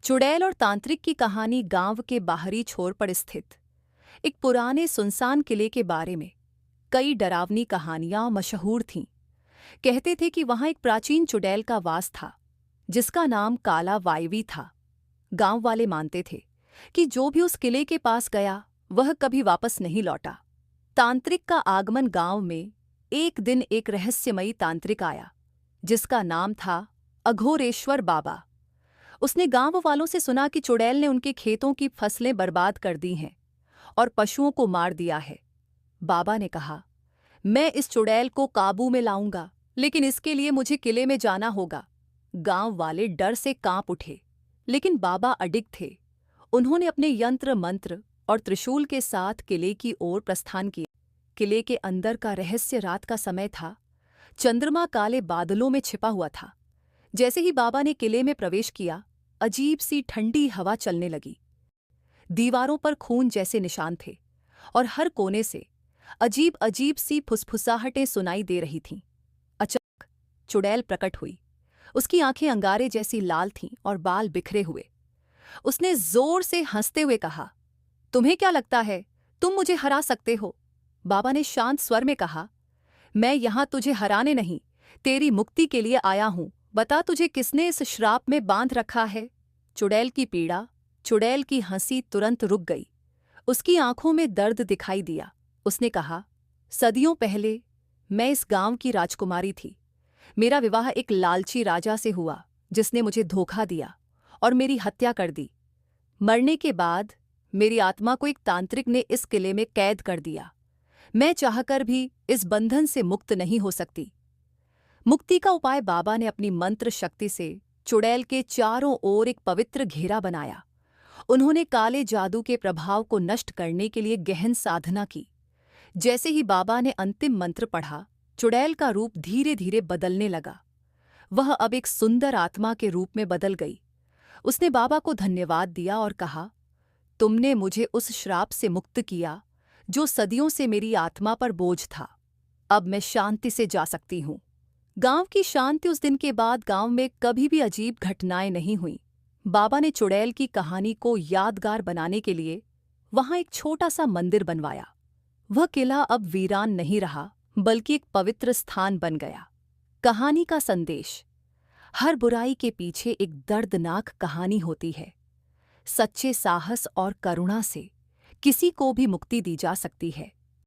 चुड़ैल और तांत्रिक की कहानी गांव के बाहरी छोर पर स्थित एक पुराने सुनसान किले के बारे में। कई डरावनी कहानियां मशहूर थीं। कहते थे कि वहां एक प्राचीन चुड़ैल का वास था जिसका नाम काला वायवी था। गांव वाले मानते थे कि जो भी उस किले के पास गया वह कभी वापस नहीं लौटा। तांत्रिक का आगमन गांव में एक दिन एक रहस्यमयी तांत्रिक आया जिसका नाम था अघोरेश्वर बाबा। उसने गांव वालों से सुना कि चुड़ैल ने उनके खेतों की फसलें बर्बाद कर दी हैं और पशुओं को मार दिया है। बाबा ने कहा, मैं इस चुड़ैल को काबू में लाऊंगा, लेकिन इसके लिए मुझे किले में जाना होगा। गांव वाले डर से कांप उठे, लेकिन बाबा अडिग थे। उन्होंने अपने यंत्र मंत्र और त्रिशूल के साथ किले की ओर प्रस्थान किया। किले के अंदर का रहस्य रात का समय था। चंद्रमा काले बादलों में छिपा हुआ था। जैसे ही बाबा ने किले में प्रवेश किया, अजीब सी ठंडी हवा चलने लगी। दीवारों पर खून जैसे निशान थे और हर कोने से अजीब अजीब सी फुसफुसाहटें सुनाई दे रही थीं। अचानक चुड़ैल प्रकट हुई। उसकी आंखें अंगारे जैसी लाल थीं और बाल बिखरे हुए। उसने जोर से हंसते हुए कहा, तुम्हें क्या लगता है तुम मुझे हरा सकते हो? बाबा ने शांत स्वर में कहा, मैं यहां तुझे हराने नहीं, तेरी मुक्ति के लिए आया हूं। बता, तुझे किसने इस श्राप में बांध रखा है? चुड़ैल की पीड़ा, चुड़ैल की हंसी तुरंत रुक गई। उसकी आंखों में दर्द दिखाई दिया। उसने कहा, सदियों पहले मैं इस गांव की राजकुमारी थी। मेरा विवाह एक लालची राजा से हुआ जिसने मुझे धोखा दिया और मेरी हत्या कर दी। मरने के बाद मेरी आत्मा को एक तांत्रिक ने इस किले में कैद कर दिया। मैं चाहकर भी इस बंधन से मुक्त नहीं हो सकती। मुक्ति का उपाय बाबा ने अपनी मंत्र शक्ति से चुड़ैल के चारों ओर एक पवित्र घेरा बनाया। उन्होंने काले जादू के प्रभाव को नष्ट करने के लिए गहन साधना की। जैसे ही बाबा ने अंतिम मंत्र पढ़ा, चुड़ैल का रूप धीरे धीरे बदलने लगा। वह अब एक सुंदर आत्मा के रूप में बदल गई। उसने बाबा को धन्यवाद दिया और कहा, तुमने मुझे उस श्राप से मुक्त किया जो सदियों से मेरी आत्मा पर बोझ था। अब मैं शांति से जा सकती हूँ। गांव की शांति उस दिन के बाद गांव में कभी भी अजीब घटनाएं नहीं हुईं। बाबा ने चुड़ैल की कहानी को यादगार बनाने के लिए वहां एक छोटा सा मंदिर बनवाया। वह किला अब वीरान नहीं रहा, बल्कि एक पवित्र स्थान बन गया। कहानी का संदेश, हर बुराई के पीछे एक दर्दनाक कहानी होती है। सच्चे साहस और करुणा से किसी को भी मुक्ति दी जा सकती है।